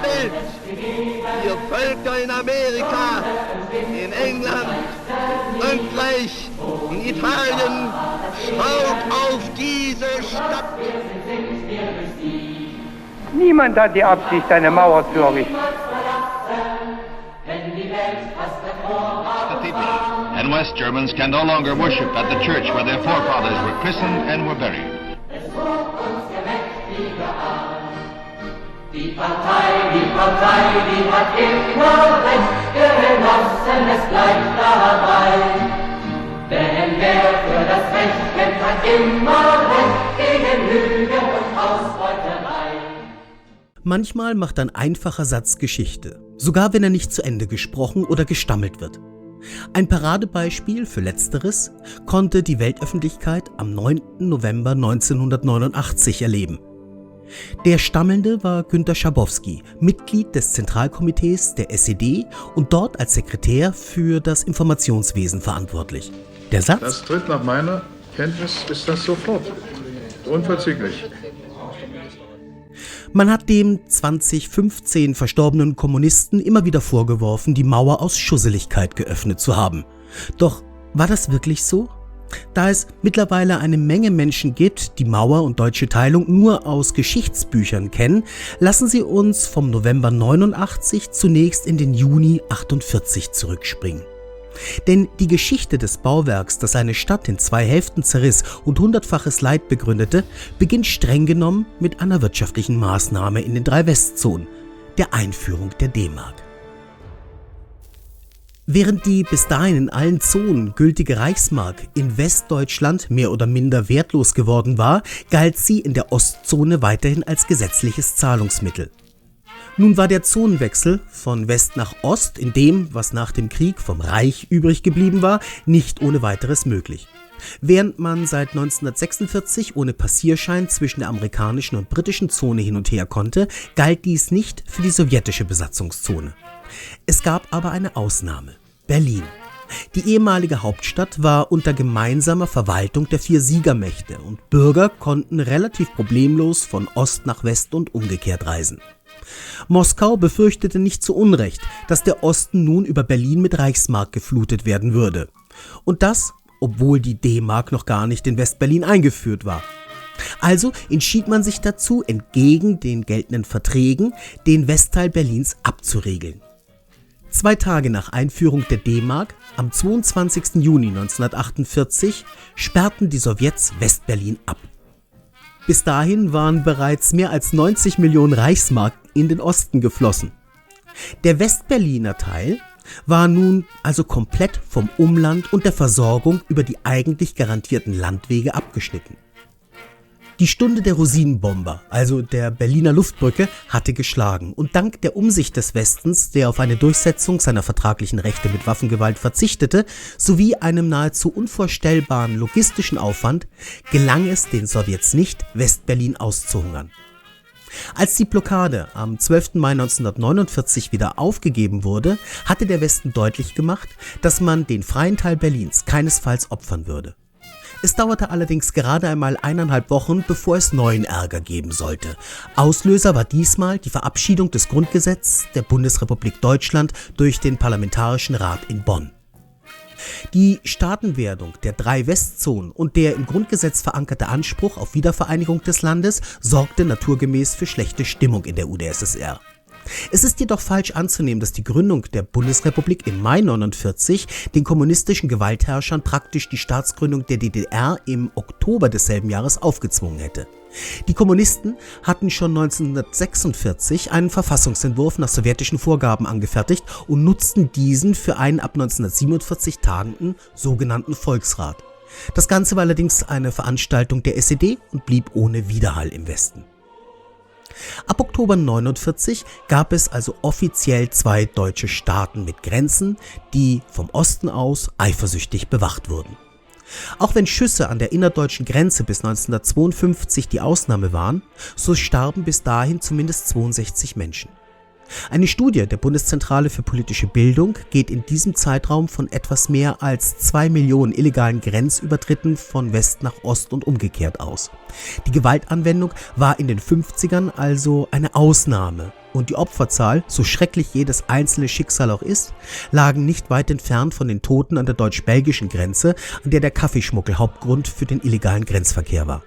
Welt, ihr Völker in Amerika, in England, Frankreich, in Italien, schaut auf diese Stadt. Niemand hat die Absicht, eine Mauer zu errichten. And West Germans can no longer worship at the church where their forefathers were christened and were buried. Die Partei, die hat immer recht, wir Genossen, es bleibt dabei. Denn wer für das Recht kämpft, hat immer recht gegen Lüge und Ausbeuterei. Manchmal macht ein einfacher Satz Geschichte, sogar wenn er nicht zu Ende gesprochen oder gestammelt wird. Ein Paradebeispiel für Letzteres konnte die Weltöffentlichkeit am 9. November 1989 erleben. Der Stammelnde war Günter Schabowski, Mitglied des Zentralkomitees der SED und dort als Sekretär für das Informationswesen verantwortlich. Der Satz: Das tritt nach meiner Kenntnis ist das sofort. Unverzüglich. Man hat dem 2015 verstorbenen Kommunisten immer wieder vorgeworfen, die Mauer aus Schusseligkeit geöffnet zu haben. Doch war das wirklich so? Da es mittlerweile eine Menge Menschen gibt, die Mauer und deutsche Teilung nur aus Geschichtsbüchern kennen, lassen Sie uns vom November 89 zunächst in den Juni 48 zurückspringen. Denn die Geschichte des Bauwerks, das eine Stadt in 2 Hälften zerriss und hundertfaches Leid begründete, beginnt streng genommen mit einer wirtschaftlichen Maßnahme in den 3 Westzonen, der Einführung der D-Mark. Während die bis dahin in allen Zonen gültige Reichsmark in Westdeutschland mehr oder minder wertlos geworden war, galt sie in der Ostzone weiterhin als gesetzliches Zahlungsmittel. Nun war der Zonenwechsel von West nach Ost in dem, was nach dem Krieg vom Reich übrig geblieben war, nicht ohne weiteres möglich. Während man seit 1946 ohne Passierschein zwischen der amerikanischen und britischen Zone hin und her konnte, galt dies nicht für die sowjetische Besatzungszone. Es gab aber eine Ausnahme: Berlin. Die ehemalige Hauptstadt war unter gemeinsamer Verwaltung der 4 Siegermächte und Bürger konnten relativ problemlos von Ost nach West und umgekehrt reisen. Moskau befürchtete nicht zu Unrecht, dass der Osten nun über Berlin mit Reichsmark geflutet werden würde. Und das, obwohl die D-Mark noch gar nicht in West-Berlin eingeführt war. Also entschied man sich dazu, entgegen den geltenden Verträgen, den Westteil Berlins abzuregeln. 2 Tage nach Einführung der D-Mark, am 22. Juni 1948, sperrten die Sowjets West-Berlin ab. Bis dahin waren bereits mehr als 90 Millionen Reichsmark in den Osten geflossen. Der Westberliner Teil war nun also komplett vom Umland und der Versorgung über die eigentlich garantierten Landwege abgeschnitten. Die Stunde der Rosinenbomber, also der Berliner Luftbrücke, hatte geschlagen und dank der Umsicht des Westens, der auf eine Durchsetzung seiner vertraglichen Rechte mit Waffengewalt verzichtete, sowie einem nahezu unvorstellbaren logistischen Aufwand, gelang es den Sowjets nicht, Westberlin auszuhungern. Als die Blockade am 12. Mai 1949 wieder aufgegeben wurde, hatte der Westen deutlich gemacht, dass man den freien Teil Berlins keinesfalls opfern würde. Es dauerte allerdings gerade einmal 1,5 Wochen, bevor es neuen Ärger geben sollte. Auslöser war diesmal die Verabschiedung des Grundgesetzes der Bundesrepublik Deutschland durch den Parlamentarischen Rat in Bonn. Die Staatenwerdung der 3 Westzonen und der im Grundgesetz verankerte Anspruch auf Wiedervereinigung des Landes sorgte naturgemäß für schlechte Stimmung in der UdSSR. Es ist jedoch falsch anzunehmen, dass die Gründung der Bundesrepublik im Mai 1949 den kommunistischen Gewaltherrschern praktisch die Staatsgründung der DDR im Oktober desselben Jahres aufgezwungen hätte. Die Kommunisten hatten schon 1946 einen Verfassungsentwurf nach sowjetischen Vorgaben angefertigt und nutzten diesen für einen ab 1947 tagenden sogenannten Volksrat. Das Ganze war allerdings eine Veranstaltung der SED und blieb ohne Widerhall im Westen. Ab Oktober 1949 gab es also offiziell 2 deutsche Staaten mit Grenzen, die vom Osten aus eifersüchtig bewacht wurden. Auch wenn Schüsse an der innerdeutschen Grenze bis 1952 die Ausnahme waren, so starben bis dahin zumindest 62 Menschen. Eine Studie der Bundeszentrale für politische Bildung geht in diesem Zeitraum von etwas mehr als 2 Millionen illegalen Grenzübertritten von West nach Ost und umgekehrt aus. Die Gewaltanwendung war in den 50ern also eine Ausnahme und die Opferzahl, so schrecklich jedes einzelne Schicksal auch ist, lagen nicht weit entfernt von den Toten an der deutsch-belgischen Grenze, an der Kaffeeschmuggel Hauptgrund für den illegalen Grenzverkehr war.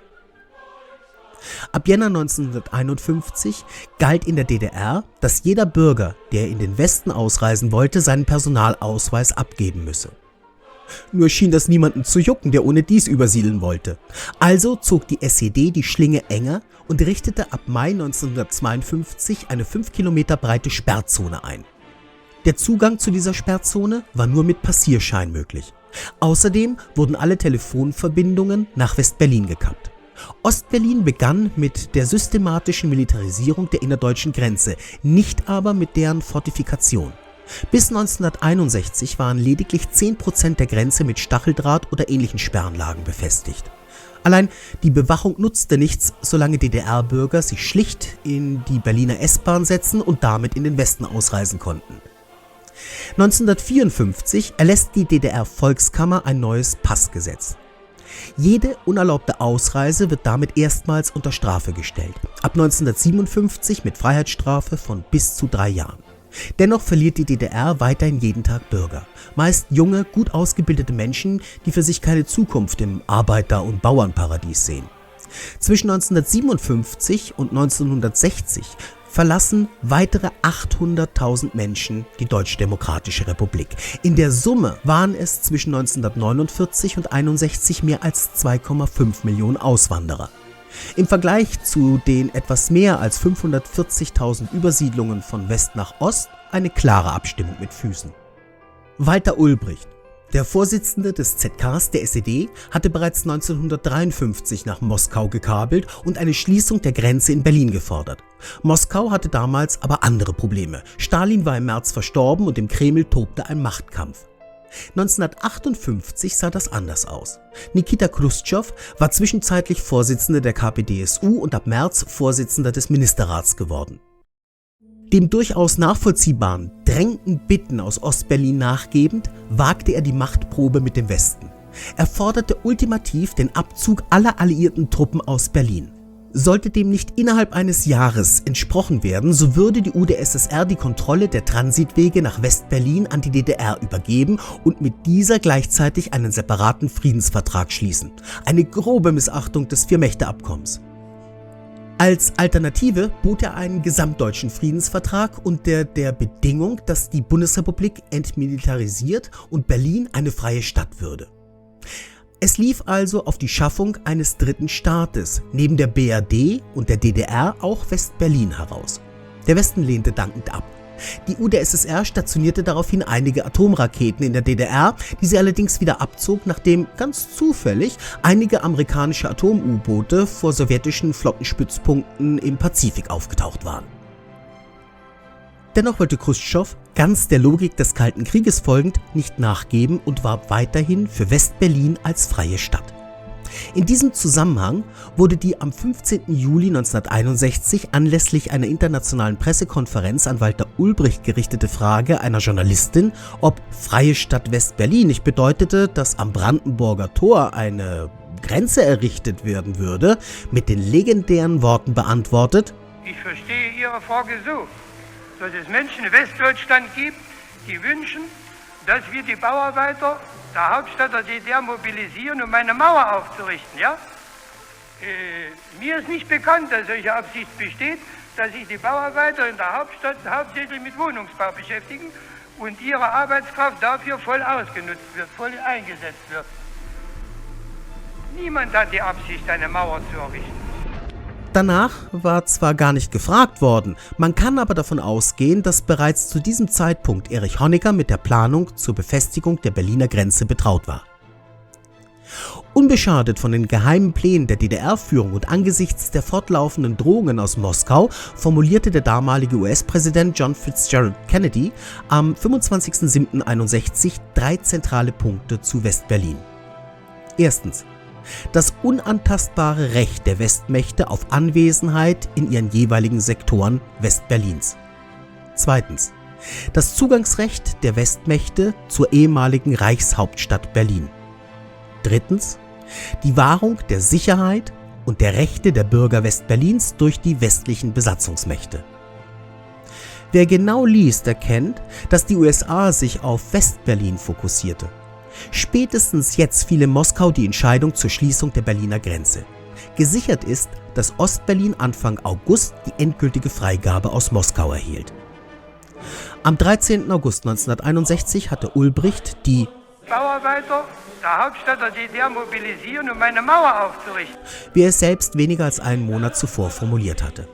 Ab Jänner 1951 galt in der DDR, dass jeder Bürger, der in den Westen ausreisen wollte, seinen Personalausweis abgeben müsse. Nur schien das niemanden zu jucken, der ohne dies übersiedeln wollte. Also zog die SED die Schlinge enger und richtete ab Mai 1952 eine 5 Kilometer breite Sperrzone ein. Der Zugang zu dieser Sperrzone war nur mit Passierschein möglich. Außerdem wurden alle Telefonverbindungen nach West-Berlin gekappt. Ostberlin begann mit der systematischen Militarisierung der innerdeutschen Grenze, nicht aber mit deren Fortifikation. Bis 1961 waren lediglich 10% der Grenze mit Stacheldraht oder ähnlichen Sperranlagen befestigt. Allein die Bewachung nutzte nichts, solange DDR-Bürger sich schlicht in die Berliner S-Bahn setzen und damit in den Westen ausreisen konnten. 1954 erlässt die DDR-Volkskammer ein neues Passgesetz. Jede unerlaubte Ausreise wird damit erstmals unter Strafe gestellt, ab 1957 mit Freiheitsstrafe von bis zu 3 Jahren. Dennoch verliert die DDR weiterhin jeden Tag Bürger, meist junge, gut ausgebildete Menschen, die für sich keine Zukunft im Arbeiter- und Bauernparadies sehen. Zwischen 1957 und 1960 verlassen weitere 800.000 Menschen die Deutsch-Demokratische Republik. In der Summe waren es zwischen 1949 und 1961 mehr als 2,5 Millionen Auswanderer. Im Vergleich zu den etwas mehr als 540.000 Übersiedlungen von West nach Ost eine klare Abstimmung mit Füßen. Walter Ulbricht, der Vorsitzende des ZKs der SED, hatte bereits 1953 nach Moskau gekabelt und eine Schließung der Grenze in Berlin gefordert. Moskau hatte damals aber andere Probleme. Stalin war im März verstorben und im Kreml tobte ein Machtkampf. 1958 sah das anders aus. Nikita Chruschtschow war zwischenzeitlich Vorsitzender der KPdSU und ab März Vorsitzender des Ministerrats geworden. Dem durchaus nachvollziehbaren, drängenden Bitten aus Ostberlin nachgebend, wagte er die Machtprobe mit dem Westen. Er forderte ultimativ den Abzug aller alliierten Truppen aus Berlin. Sollte dem nicht innerhalb eines Jahres entsprochen werden, so würde die UdSSR die Kontrolle der Transitwege nach West-Berlin an die DDR übergeben und mit dieser gleichzeitig einen separaten Friedensvertrag schließen. Eine grobe Missachtung des Vier-Mächte-Abkommens. Als Alternative bot er einen gesamtdeutschen Friedensvertrag unter der Bedingung, dass die Bundesrepublik entmilitarisiert und Berlin eine freie Stadt würde. Es lief also auf die Schaffung eines dritten Staates, neben der BRD und der DDR auch West-Berlin heraus. Der Westen lehnte dankend ab. Die UdSSR stationierte daraufhin einige Atomraketen in der DDR, die sie allerdings wieder abzog, nachdem ganz zufällig einige amerikanische Atom-U-Boote vor sowjetischen Flottenstützpunkten im Pazifik aufgetaucht waren. Dennoch wollte Chruschtschow, ganz der Logik des Kalten Krieges folgend, nicht nachgeben und warb weiterhin für West-Berlin als freie Stadt. In diesem Zusammenhang wurde die am 15. Juli 1961 anlässlich einer internationalen Pressekonferenz an Walter Ulbricht gerichtete Frage einer Journalistin, ob freie Stadt West-Berlin nicht bedeutete, dass am Brandenburger Tor eine Grenze errichtet werden würde, mit den legendären Worten beantwortet: Ich verstehe Ihre Frage so, dass es Menschen in Westdeutschland gibt, die wünschen, dass wir die Bauarbeiter der Hauptstadt der DDR mobilisieren, um eine Mauer aufzurichten, ja? Mir ist nicht bekannt, dass solche Absicht besteht, dass sich die Bauarbeiter in der Hauptstadt hauptsächlich mit Wohnungsbau beschäftigen und ihre Arbeitskraft dafür voll ausgenutzt wird, voll eingesetzt wird. Niemand hat die Absicht, eine Mauer zu errichten. Danach war zwar gar nicht gefragt worden, man kann aber davon ausgehen, dass bereits zu diesem Zeitpunkt Erich Honecker mit der Planung zur Befestigung der Berliner Grenze betraut war. Unbeschadet von den geheimen Plänen der DDR-Führung und angesichts der fortlaufenden Drohungen aus Moskau formulierte der damalige US-Präsident John Fitzgerald Kennedy am 25.07.1961 3 zentrale Punkte zu West-Berlin. Erstens: das unantastbare Recht der Westmächte auf Anwesenheit in ihren jeweiligen Sektoren Westberlins. Zweitens: das Zugangsrecht der Westmächte zur ehemaligen Reichshauptstadt Berlin. Drittens: die Wahrung der Sicherheit und der Rechte der Bürger Westberlins durch die westlichen Besatzungsmächte. Wer genau liest, erkennt, dass die USA sich auf Westberlin fokussierte. Spätestens jetzt fiel in Moskau die Entscheidung zur Schließung der Berliner Grenze. Gesichert ist, dass Ostberlin Anfang August die endgültige Freigabe aus Moskau erhielt. Am 13. August 1961 hatte Ulbricht die Bauarbeiter der Hauptstadt der DDR mobilisieren, um eine Mauer aufzurichten. wie er es selbst weniger als einen Monat zuvor formuliert hatte.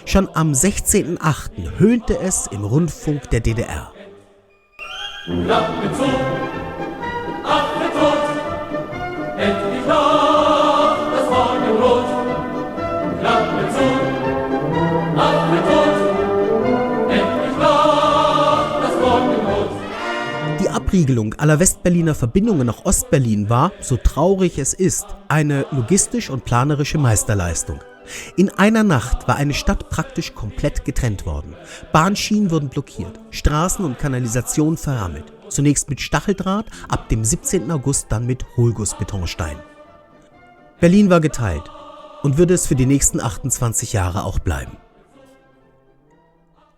Schon am 16.08. höhnte es im Rundfunk der DDR. Klappe zu, Affe tot, endlich noch das Morgenrot. Klappe zu, Affe tot, endlich noch das Morgenrot. Die Abriegelung aller Westberliner Verbindungen nach Ostberlin war, so traurig es ist, eine logistisch und planerische Meisterleistung. In einer Nacht war eine Stadt praktisch komplett getrennt worden. Bahnschienen wurden blockiert, Straßen und Kanalisation verrammelt. Zunächst mit Stacheldraht, ab dem 17. August dann mit Hohlgussbetonstein. Berlin war geteilt und würde es für die nächsten 28 Jahre auch bleiben.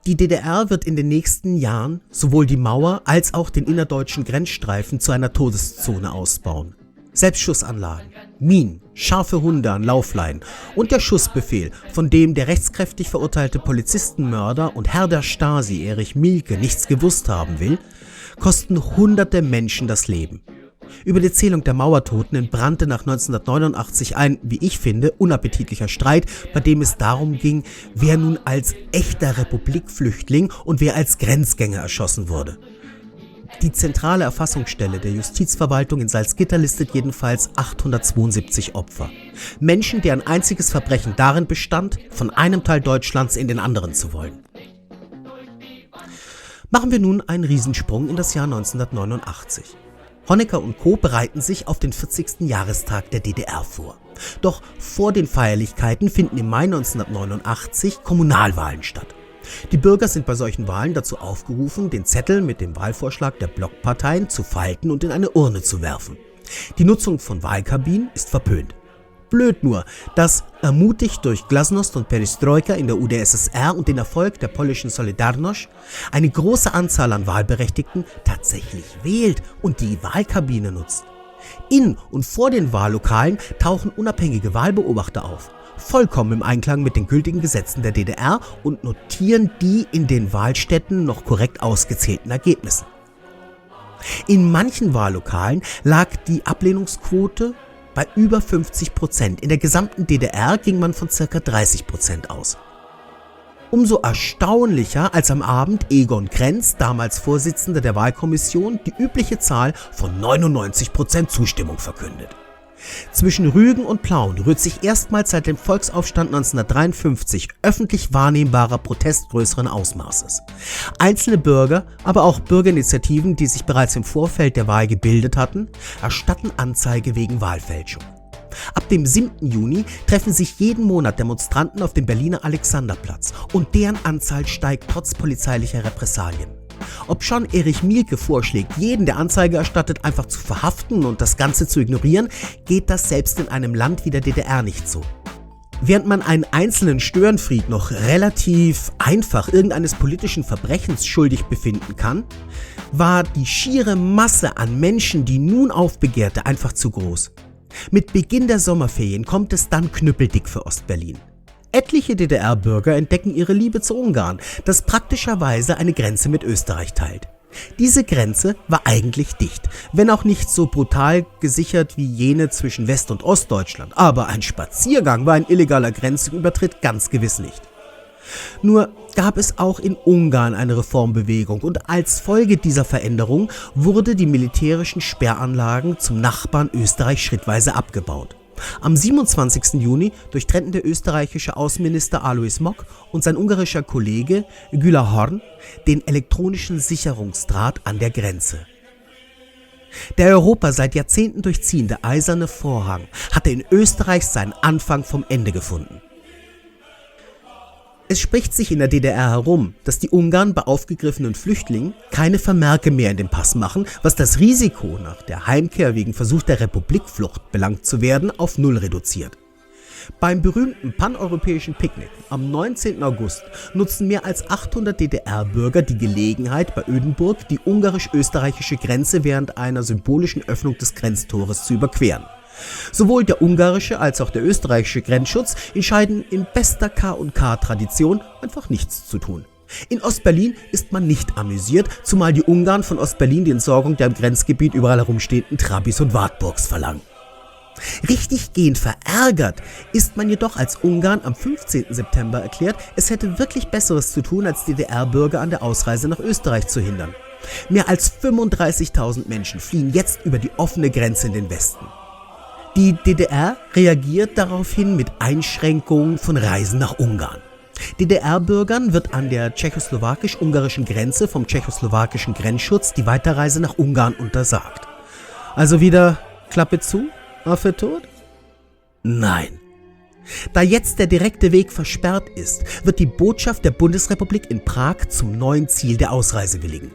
Die DDR wird in den nächsten Jahren sowohl die Mauer als auch den innerdeutschen Grenzstreifen zu einer Todeszone ausbauen. Selbstschussanlagen, Minen, scharfe Hunde an Laufleinen und der Schussbefehl, von dem der rechtskräftig verurteilte Polizistenmörder und Herr der Stasi Erich Mielke nichts gewusst haben will, kosten hunderte Menschen das Leben. Über die Zählung der Mauertoten entbrannte nach 1989 ein, wie ich finde, unappetitlicher Streit, bei dem es darum ging, wer nun als echter Republikflüchtling und wer als Grenzgänger erschossen wurde. Die zentrale Erfassungsstelle der Justizverwaltung in Salzgitter listet jedenfalls 872 Opfer. Menschen, deren einziges Verbrechen darin bestand, von einem Teil Deutschlands in den anderen zu wollen. Machen wir nun einen Riesensprung in das Jahr 1989. Honecker und Co. bereiten sich auf den 40. Jahrestag der DDR vor. Doch vor den Feierlichkeiten finden im Mai 1989 Kommunalwahlen statt. Die Bürger sind bei solchen Wahlen dazu aufgerufen, den Zettel mit dem Wahlvorschlag der Blockparteien zu falten und in eine Urne zu werfen. Die Nutzung von Wahlkabinen ist verpönt. Blöd nur, dass, ermutigt durch Glasnost und Perestroika in der UdSSR und den Erfolg der polnischen Solidarność, eine große Anzahl an Wahlberechtigten tatsächlich wählt und die Wahlkabine nutzt. In und vor den Wahllokalen tauchen unabhängige Wahlbeobachter auf, vollkommen im Einklang mit den gültigen Gesetzen der DDR und notieren die in den Wahlstätten noch korrekt ausgezählten Ergebnisse. In manchen Wahllokalen lag die Ablehnungsquote bei über 50%. In der gesamten DDR ging man von ca. 30% aus. Umso erstaunlicher, als am Abend Egon Krenz, damals Vorsitzender der Wahlkommission, die übliche Zahl von 99% Zustimmung verkündet. Zwischen Rügen und Plauen rührt sich erstmals seit dem Volksaufstand 1953 öffentlich wahrnehmbarer Protest größeren Ausmaßes. Einzelne Bürger, aber auch Bürgerinitiativen, die sich bereits im Vorfeld der Wahl gebildet hatten, erstatten Anzeige wegen Wahlfälschung. Ab dem 7. Juni treffen sich jeden Monat Demonstranten auf dem Berliner Alexanderplatz und deren Anzahl steigt trotz polizeilicher Repressalien. Obschon Erich Mielke vorschlägt, jeden, der Anzeige erstattet, einfach zu verhaften und das Ganze zu ignorieren, geht das selbst in einem Land wie der DDR nicht so. Während man einen einzelnen Störenfried noch relativ einfach irgendeines politischen Verbrechens schuldig befinden kann, war die schiere Masse an Menschen, die nun aufbegehrte, einfach zu groß. Mit Beginn der Sommerferien kommt es dann knüppeldick für Ostberlin. Etliche DDR-Bürger entdecken ihre Liebe zu Ungarn, das praktischerweise eine Grenze mit Österreich teilt. Diese Grenze war eigentlich dicht, wenn auch nicht so brutal gesichert wie jene zwischen West- und Ostdeutschland. Aber ein Spaziergang war ein illegaler Grenzübertritt ganz gewiss nicht. Nur gab es auch in Ungarn eine Reformbewegung und als Folge dieser Veränderung wurde die militärischen Sperranlagen zum Nachbarn Österreich schrittweise abgebaut. Am 27. Juni durchtrennten der österreichische Außenminister Alois Mock und sein ungarischer Kollege Gyula Horn den elektronischen Sicherungsdraht an der Grenze. Der Europa seit Jahrzehnten durchziehende eiserne Vorhang hatte in Österreich seinen Anfang vom Ende gefunden. Es spricht sich in der DDR herum, dass die Ungarn bei aufgegriffenen Flüchtlingen keine Vermerke mehr in den Pass machen, was das Risiko, nach der Heimkehr wegen versuchter Republikflucht belangt zu werden, auf null reduziert. Beim berühmten paneuropäischen Picknick am 19. August nutzten mehr als 800 DDR-Bürger die Gelegenheit, bei Ödenburg die ungarisch-österreichische Grenze während einer symbolischen Öffnung des Grenztores zu überqueren. Sowohl der ungarische als auch der österreichische Grenzschutz entscheiden in bester K&K-Tradition einfach nichts zu tun. In Ostberlin ist man nicht amüsiert, zumal die Ungarn von Ostberlin die Entsorgung der im Grenzgebiet überall herumstehenden Trabis und Wartburgs verlangen. Richtiggehend verärgert ist man jedoch, als Ungarn am 15. September erklärt, es hätte wirklich Besseres zu tun, als DDR-Bürger an der Ausreise nach Österreich zu hindern. Mehr als 35.000 Menschen fliehen jetzt über die offene Grenze in den Westen. Die DDR reagiert daraufhin mit Einschränkungen von Reisen nach Ungarn. DDR-Bürgern wird an der tschechoslowakisch-ungarischen Grenze vom tschechoslowakischen Grenzschutz die Weiterreise nach Ungarn untersagt. Also wieder Klappe zu, Affe tot? Nein. Da jetzt der direkte Weg versperrt ist, wird die Botschaft der Bundesrepublik in Prag zum neuen Ziel der Ausreise willigen.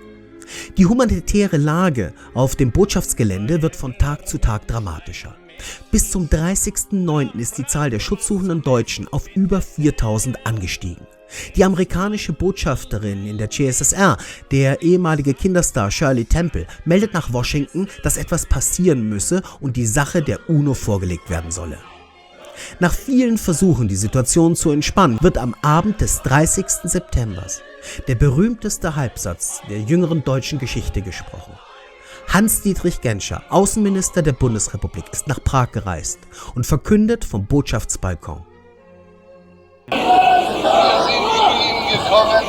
Die humanitäre Lage auf dem Botschaftsgelände wird von Tag zu Tag dramatischer. Bis zum 30.09. ist die Zahl der schutzsuchenden Deutschen auf über 4.000 angestiegen. Die amerikanische Botschafterin in der CSSR, der ehemalige Kinderstar Shirley Temple, meldet nach Washington, dass etwas passieren müsse und die Sache der UNO vorgelegt werden solle. Nach vielen Versuchen, die Situation zu entspannen, wird am Abend des 30. September der berühmteste Halbsatz der jüngeren deutschen Geschichte gesprochen. Hans-Dietrich Genscher, Außenminister der Bundesrepublik, ist nach Prag gereist und verkündet vom Botschaftsbalkon: Wir sind zu Ihnen gekommen,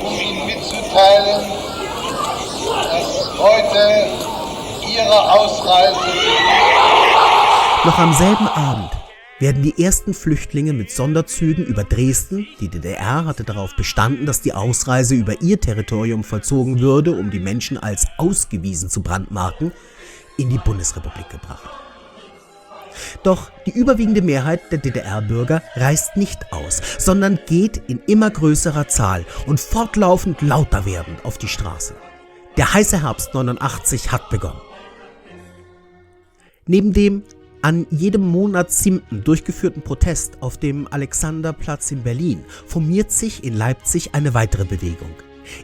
um Ihnen mitzuteilen, dass heute Ihre Ausreise beginnt. Noch am selben Abend werden die ersten Flüchtlinge mit Sonderzügen über Dresden, die DDR hatte darauf bestanden, dass die Ausreise über ihr Territorium vollzogen würde, um die Menschen als ausgewiesen zu brandmarken, in die Bundesrepublik gebracht. Doch die überwiegende Mehrheit der DDR-Bürger reist nicht aus, sondern geht in immer größerer Zahl und fortlaufend lauter werdend auf die Straße. Der heiße Herbst 89 hat begonnen. Neben dem an jedem Monat 7. durchgeführten Protest auf dem Alexanderplatz in Berlin formiert sich in Leipzig eine weitere Bewegung.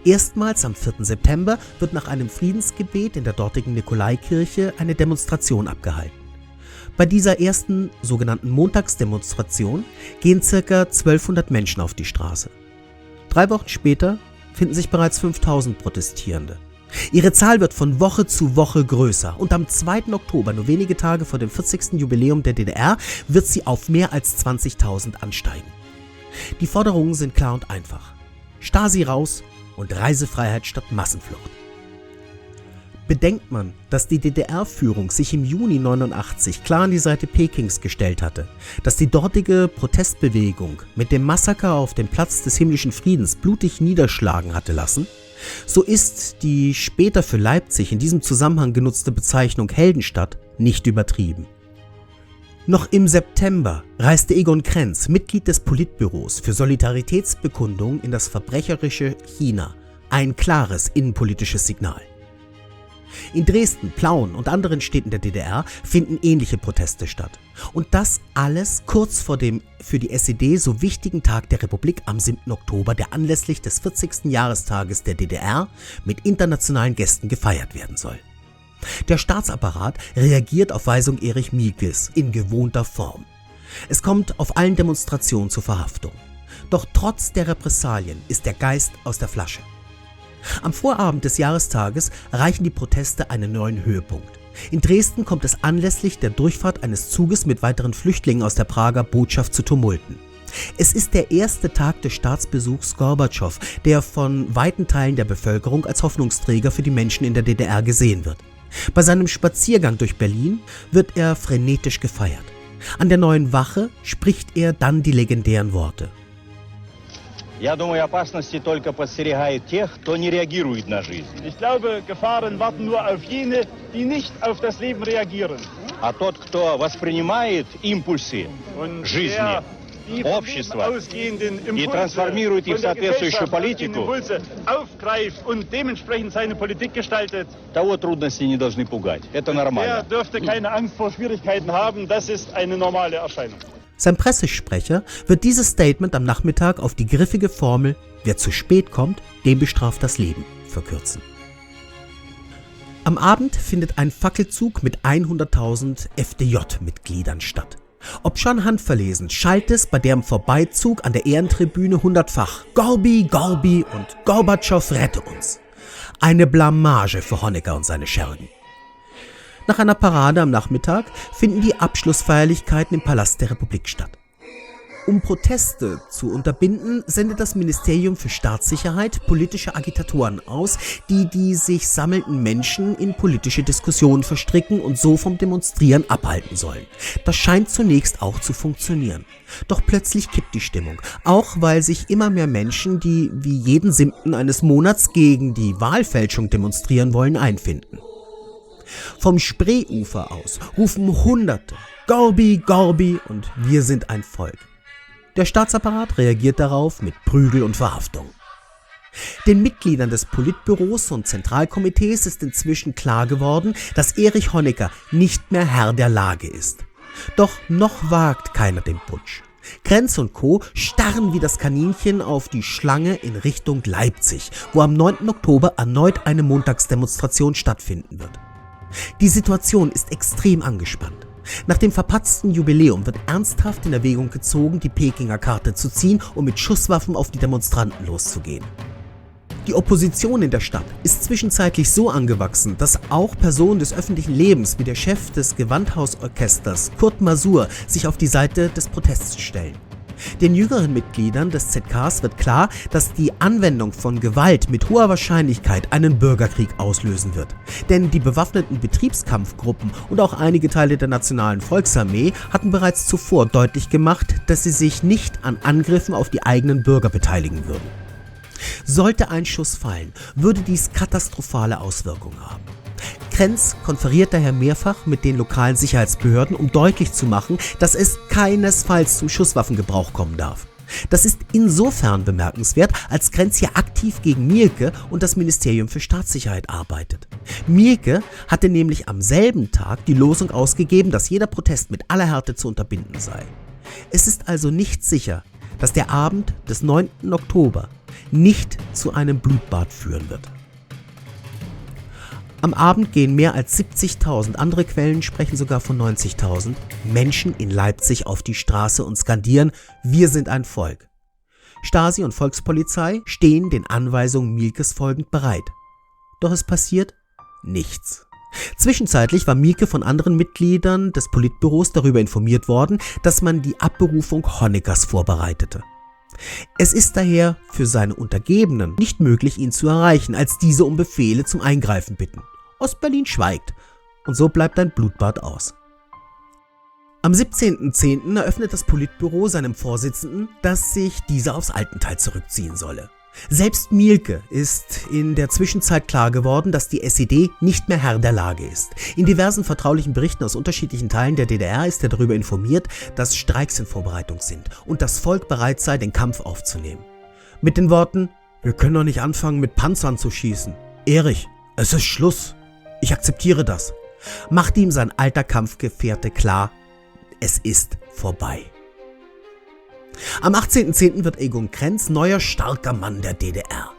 Erstmals am 4. September wird nach einem Friedensgebet in der dortigen Nikolaikirche eine Demonstration abgehalten. Bei dieser ersten sogenannten Montagsdemonstration gehen ca. 1200 Menschen auf die Straße. 3 Wochen später finden sich bereits 5000 Protestierende. Ihre Zahl wird von Woche zu Woche größer und am 2. Oktober, nur wenige Tage vor dem 40. Jubiläum der DDR, wird sie auf mehr als 20.000 ansteigen. Die Forderungen sind klar und einfach: Stasi raus und Reisefreiheit statt Massenflucht. Bedenkt man, dass die DDR-Führung sich im Juni 89 klar an die Seite Pekings gestellt hatte, dass die dortige Protestbewegung mit dem Massaker auf dem Platz des himmlischen Friedens blutig niederschlagen hatte lassen, so ist die später für Leipzig in diesem Zusammenhang genutzte Bezeichnung Heldenstadt nicht übertrieben. Noch im September reiste Egon Krenz, Mitglied des Politbüros für Solidaritätsbekundungen, in das verbrecherische China. Ein klares innenpolitisches Signal. In Dresden, Plauen und anderen Städten der DDR finden ähnliche Proteste statt. Und das alles kurz vor dem für die SED so wichtigen Tag der Republik am 7. Oktober, der anlässlich des 40. Jahrestages der DDR mit internationalen Gästen gefeiert werden soll. Der Staatsapparat reagiert auf Weisung Erich Mielkes in gewohnter Form. Es kommt auf allen Demonstrationen zur Verhaftung. Doch trotz der Repressalien ist der Geist aus der Flasche. Am Vorabend des Jahrestages erreichen die Proteste einen neuen Höhepunkt. In Dresden kommt es anlässlich der Durchfahrt eines Zuges mit weiteren Flüchtlingen aus der Prager Botschaft zu Tumulten. Es ist der erste Tag des Staatsbesuchs Gorbatschow, der von weiten Teilen der Bevölkerung als Hoffnungsträger für die Menschen in der DDR gesehen wird. Bei seinem Spaziergang durch Berlin wird er frenetisch gefeiert. An der Neuen Wache spricht er dann die legendären Worte: Я думаю, опасности только подстерегают тех, кто не реагирует на жизнь. Ich glaube, Gefahren warten nur auf jene, die nicht auf das Leben reagieren. А тот, кто воспринимает импульсы Und жизни, wer общества ausgehenden и Impulse трансформирует их в von der соответствующую Gesellschaft политику, Impulse aufgreift und dementsprechend seine Politik gestaltet, того трудности не должны пугать. Это der нормально. dürfte keine Angst vor Schwierigkeiten haben. Das ist eine normale Erscheinung. Sein Pressesprecher wird dieses Statement am Nachmittag auf die griffige Formel „Wer zu spät kommt, dem bestraft das Leben" verkürzen. Am Abend findet ein Fackelzug mit 100.000 FDJ-Mitgliedern statt. Obschon handverlesen schallt es bei deren Vorbeizug an der Ehrentribüne 100-fach „Gorbi, Gorbi" und „Gorbatschow, rette uns". Eine Blamage für Honecker und seine Schergen. Nach einer Parade am Nachmittag finden die Abschlussfeierlichkeiten im Palast der Republik statt. Um Proteste zu unterbinden, sendet das Ministerium für Staatssicherheit politische Agitatoren aus, die sich sammelnden Menschen in politische Diskussionen verstricken und so vom Demonstrieren abhalten sollen. Das scheint zunächst auch zu funktionieren. Doch plötzlich kippt die Stimmung, auch weil sich immer mehr Menschen, die wie jeden 7. eines Monats gegen die Wahlfälschung demonstrieren wollen, einfinden. Vom Spreeufer aus rufen Hunderte „Gorbi, Gorbi" und „Wir sind ein Volk". Der Staatsapparat reagiert darauf mit Prügel und Verhaftung. Den Mitgliedern des Politbüros und Zentralkomitees ist inzwischen klar geworden, dass Erich Honecker nicht mehr Herr der Lage ist. Doch noch wagt keiner den Putsch. Krenz und Co. starren wie das Kaninchen auf die Schlange in Richtung Leipzig, wo am 9. Oktober erneut eine Montagsdemonstration stattfinden wird. Die Situation ist extrem angespannt. Nach dem verpatzten Jubiläum wird ernsthaft in Erwägung gezogen, die Pekinger Karte zu ziehen, um mit Schusswaffen auf die Demonstranten loszugehen. Die Opposition in der Stadt ist zwischenzeitlich so angewachsen, dass auch Personen des öffentlichen Lebens wie der Chef des Gewandhausorchesters Kurt Masur sich auf die Seite des Protests stellen. Den jüngeren Mitgliedern des ZKs wird klar, dass die Anwendung von Gewalt mit hoher Wahrscheinlichkeit einen Bürgerkrieg auslösen wird. Denn die bewaffneten Betriebskampfgruppen und auch einige Teile der Nationalen Volksarmee hatten bereits zuvor deutlich gemacht, dass sie sich nicht an Angriffen auf die eigenen Bürger beteiligen würden. Sollte ein Schuss fallen, würde dies katastrophale Auswirkungen haben. Krenz konferiert daher mehrfach mit den lokalen Sicherheitsbehörden, um deutlich zu machen, dass es keinesfalls zum Schusswaffengebrauch kommen darf. Das ist insofern bemerkenswert, als Krenz hier aktiv gegen Mielke und das Ministerium für Staatssicherheit arbeitet. Mielke hatte nämlich am selben Tag die Losung ausgegeben, dass jeder Protest mit aller Härte zu unterbinden sei. Es ist also nicht sicher, dass der Abend des 9. Oktober nicht zu einem Blutbad führen wird. Am Abend gehen mehr als 70.000, andere Quellen sprechen sogar von 90.000 Menschen in Leipzig auf die Straße und skandieren: „Wir sind ein Volk". Stasi und Volkspolizei stehen den Anweisungen Mielkes folgend bereit. Doch es passiert nichts. Zwischenzeitlich war Mielke von anderen Mitgliedern des Politbüros darüber informiert worden, dass man die Abberufung Honeckers vorbereitete. Es ist daher für seine Untergebenen nicht möglich, ihn zu erreichen, als diese um Befehle zum Eingreifen bitten. Ostberlin schweigt und so bleibt ein Blutbad aus. Am 17.10. eröffnet das Politbüro seinem Vorsitzenden, dass sich dieser aufs Altenteil zurückziehen solle. Selbst Mielke ist in der Zwischenzeit klar geworden, dass die SED nicht mehr Herr der Lage ist. In diversen vertraulichen Berichten aus unterschiedlichen Teilen der DDR ist er darüber informiert, dass Streiks in Vorbereitung sind und das Volk bereit sei, den Kampf aufzunehmen. Mit den Worten: „Wir können doch nicht anfangen, mit Panzern zu schießen. Erich, es ist Schluss. Ich akzeptiere das", macht ihm sein alter Kampfgefährte klar: es ist vorbei. Am 18.10. wird Egon Krenz neuer starker Mann der DDR.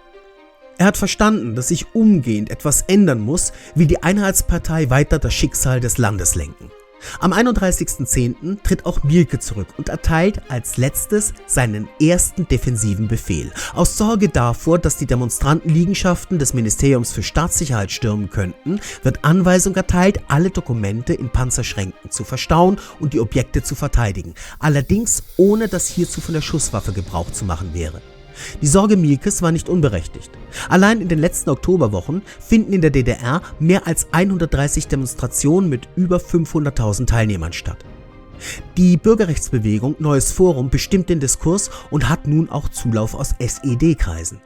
Er hat verstanden, dass sich umgehend etwas ändern muss, will die Einheitspartei weiter das Schicksal des Landes lenken. Am 31.10. tritt auch Mielke zurück und erteilt als letztes seinen ersten defensiven Befehl. Aus Sorge davor, dass die Demonstranten Liegenschaften des Ministeriums für Staatssicherheit stürmen könnten, wird Anweisung erteilt, alle Dokumente in Panzerschränken zu verstauen und die Objekte zu verteidigen. Allerdings ohne, dass hierzu von der Schusswaffe Gebrauch zu machen wäre. Die Sorge Mielkes war nicht unberechtigt. Allein in den letzten Oktoberwochen finden in der DDR mehr als 130 Demonstrationen mit über 500.000 Teilnehmern statt. Die Bürgerrechtsbewegung Neues Forum bestimmt den Diskurs und hat nun auch Zulauf aus SED-Kreisen.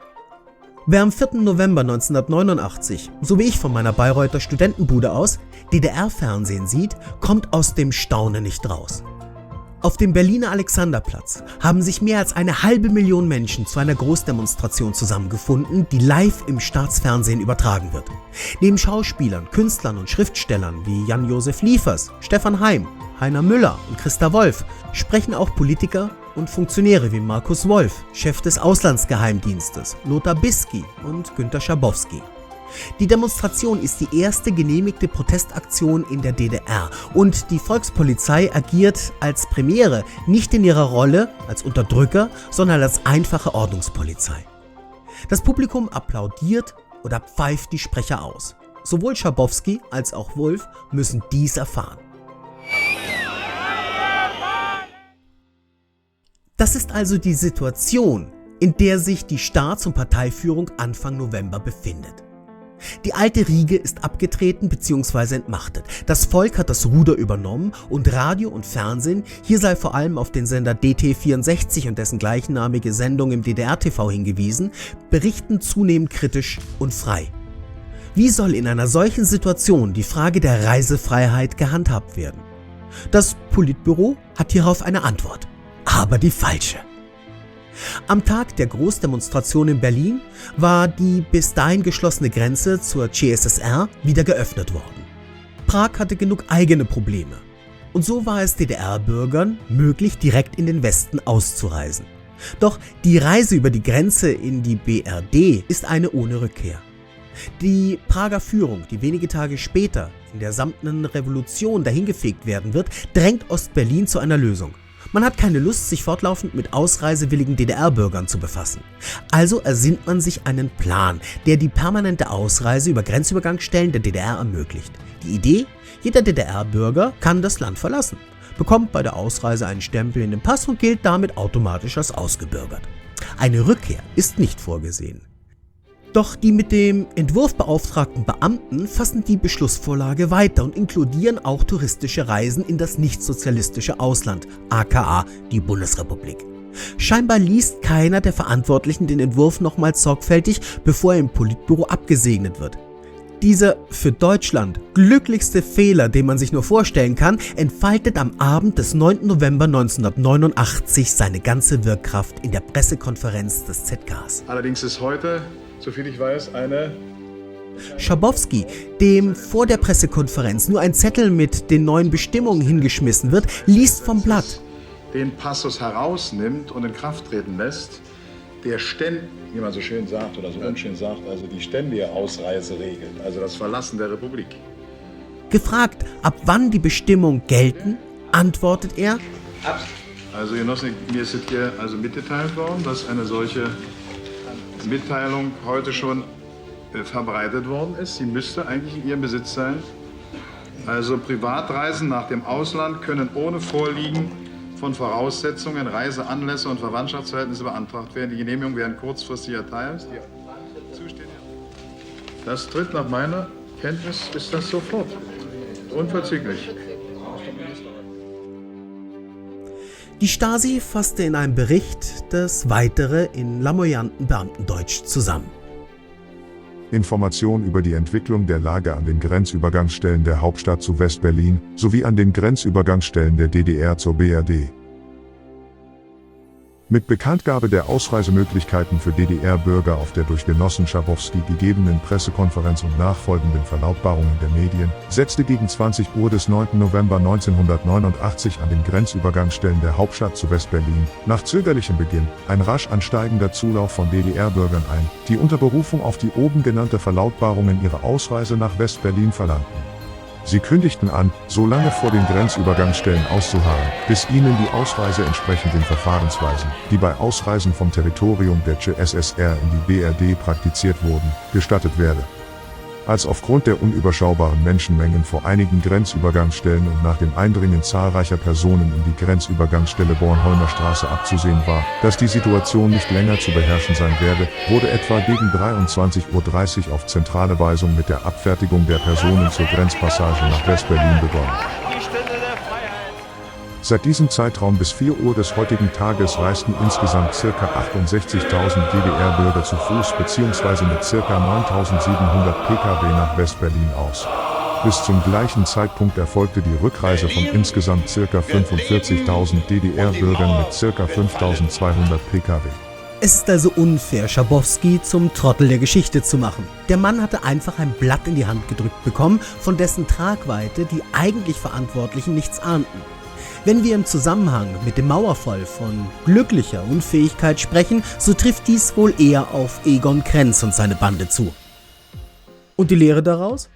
Wer am 4. November 1989, so wie ich von meiner Bayreuther Studentenbude aus, DDR-Fernsehen sieht, kommt aus dem Staunen nicht raus. Auf dem Berliner Alexanderplatz haben sich mehr als 500.000 Menschen zu einer Großdemonstration zusammengefunden, die live im Staatsfernsehen übertragen wird. Neben Schauspielern, Künstlern und Schriftstellern wie Jan-Josef Liefers, Stefan Heym, Heiner Müller und Christa Wolf sprechen auch Politiker und Funktionäre wie Markus Wolf, Chef des Auslandsgeheimdienstes, Lothar Bisky und Günter Schabowski. Die Demonstration ist die erste genehmigte Protestaktion in der DDR und die Volkspolizei agiert als Premiere nicht in ihrer Rolle als Unterdrücker, sondern als einfache Ordnungspolizei. Das Publikum applaudiert oder pfeift die Sprecher aus. Sowohl Schabowski als auch Wolf müssen dies erfahren. Das ist also die Situation, in der sich die Staats- und Parteiführung Anfang November befindet. Die alte Riege ist abgetreten bzw. entmachtet. Das Volk hat das Ruder übernommen und Radio und Fernsehen, hier sei vor allem auf den Sender DT64 und dessen gleichnamige Sendung im DDR-TV hingewiesen, berichten zunehmend kritisch und frei. Wie soll in einer solchen Situation die Frage der Reisefreiheit gehandhabt werden? Das Politbüro hat hierauf eine Antwort, aber die falsche. Am Tag der Großdemonstration in Berlin war die bis dahin geschlossene Grenze zur CSSR wieder geöffnet worden. Prag hatte genug eigene Probleme und so war es DDR-Bürgern möglich, direkt in den Westen auszureisen. Doch die Reise über die Grenze in die BRD ist eine ohne Rückkehr. Die Prager Führung, die wenige Tage später in der Samtenen Revolution dahingefegt werden wird, drängt Ostberlin zu einer Lösung. Man hat keine Lust, sich fortlaufend mit ausreisewilligen DDR-Bürgern zu befassen. Also ersinnt man sich einen Plan, der die permanente Ausreise über Grenzübergangsstellen der DDR ermöglicht. Die Idee: jeder DDR-Bürger kann das Land verlassen, bekommt bei der Ausreise einen Stempel in den Pass und gilt damit automatisch als ausgebürgert. Eine Rückkehr ist nicht vorgesehen. Doch die mit dem Entwurf beauftragten Beamten fassen die Beschlussvorlage weiter und inkludieren auch touristische Reisen in das nichtsozialistische Ausland, aka die Bundesrepublik. Scheinbar liest keiner der Verantwortlichen den Entwurf nochmals sorgfältig, bevor er im Politbüro abgesegnet wird. Dieser für Deutschland glücklichste Fehler, den man sich nur vorstellen kann, entfaltet am Abend des 9. November 1989 seine ganze Wirkkraft in der Pressekonferenz des ZKs. Allerdings ist heute, soviel ich weiß, eine... Schabowski, dem vor der Pressekonferenz nur ein Zettel mit den neuen Bestimmungen hingeschmissen wird, liest vom Blatt. Den Passus herausnimmt und in Kraft treten lässt, der wie man so schön sagt oder so unschön sagt, also die ständige Ausreise regelt, also das Verlassen der Republik. Gefragt, ab wann die Bestimmungen gelten, antwortet er: Also Genossen, mir ist es hier also mitgeteilt worden, dass eine solche Mitteilung heute schon verbreitet worden ist. Sie müsste eigentlich in Ihrem Besitz sein. Also Privatreisen nach dem Ausland können ohne Vorliegen von Voraussetzungen, Reiseanlässe und Verwandtschaftsverhältnisse beantragt werden. Die Genehmigungen werden kurzfristig erteilt. Das tritt nach meiner Kenntnis, ist das sofort. Unverzüglich. Die Stasi fasste in einem Bericht das Weitere in lamoyanten Beamtendeutsch zusammen. Informationen über die Entwicklung der Lage an den Grenzübergangsstellen der Hauptstadt zu West-Berlin sowie an den Grenzübergangsstellen der DDR zur BRD. Mit Bekanntgabe der Ausreisemöglichkeiten für DDR-Bürger auf der durch Genossen Schabowski gegebenen Pressekonferenz und nachfolgenden Verlautbarungen der Medien setzte gegen 20 Uhr des 9. November 1989 an den Grenzübergangsstellen der Hauptstadt zu West-Berlin nach zögerlichem Beginn ein rasch ansteigender Zulauf von DDR-Bürgern ein, die unter Berufung auf die oben genannte Verlautbarungen ihre Ausreise nach West-Berlin verlangten. Sie kündigten an, so lange vor den Grenzübergangsstellen auszuharren, bis ihnen die Ausreise entsprechend den Verfahrensweisen, die bei Ausreisen vom Territorium der CSSR in die BRD praktiziert wurden, gestattet werde. Als aufgrund der unüberschaubaren Menschenmengen vor einigen Grenzübergangsstellen und nach dem Eindringen zahlreicher Personen in die Grenzübergangsstelle Bornholmer Straße abzusehen war, dass die Situation nicht länger zu beherrschen sein werde, wurde etwa gegen 23:30 Uhr auf zentrale Weisung mit der Abfertigung der Personen zur Grenzpassage nach West-Berlin begonnen. Seit diesem Zeitraum bis 4 Uhr des heutigen Tages reisten insgesamt ca. 68.000 DDR-Bürger zu Fuß bzw. mit ca. 9.700 Pkw nach West-Berlin aus. Bis zum gleichen Zeitpunkt erfolgte die Rückreise von insgesamt ca. 45.000 DDR-Bürgern mit ca. 5.200 Pkw. Es ist also unfair, Schabowski zum Trottel der Geschichte zu machen. Der Mann hatte einfach ein Blatt in die Hand gedrückt bekommen, von dessen Tragweite die eigentlich Verantwortlichen nichts ahnten. Wenn wir im Zusammenhang mit dem Mauerfall von glücklicher Unfähigkeit sprechen, so trifft dies wohl eher auf Egon Krenz und seine Bande zu. Und die Lehre daraus?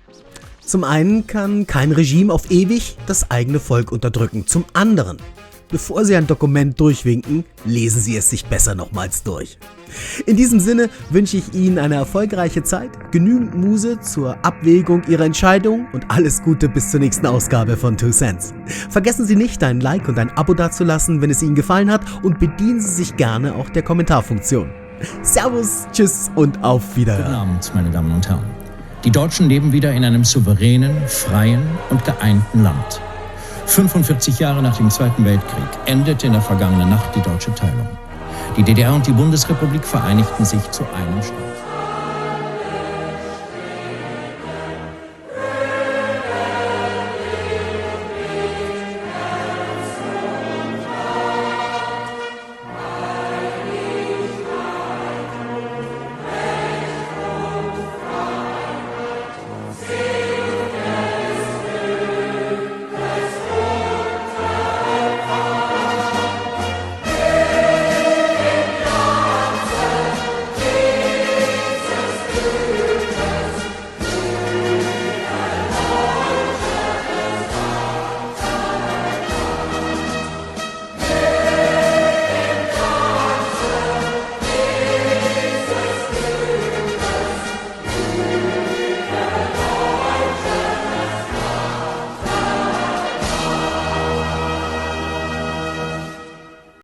Zum einen kann kein Regime auf ewig das eigene Volk unterdrücken. Zum anderen, bevor Sie ein Dokument durchwinken, lesen Sie es sich besser nochmals durch. In diesem Sinne wünsche ich Ihnen eine erfolgreiche Zeit, genügend Muse zur Abwägung Ihrer Entscheidung und alles Gute bis zur nächsten Ausgabe von 2 Cents. Vergessen Sie nicht, ein Like und ein Abo dazulassen, wenn es Ihnen gefallen hat, und bedienen Sie sich gerne auch der Kommentarfunktion. Servus, tschüss und auf Wiedersehen. Guten Abend, meine Damen und Herren. Die Deutschen leben wieder in einem souveränen, freien und geeinten Land. 45 Jahre nach dem Zweiten Weltkrieg endete in der vergangenen Nacht die deutsche Teilung. Die DDR und die Bundesrepublik vereinigten sich zu einem Staat.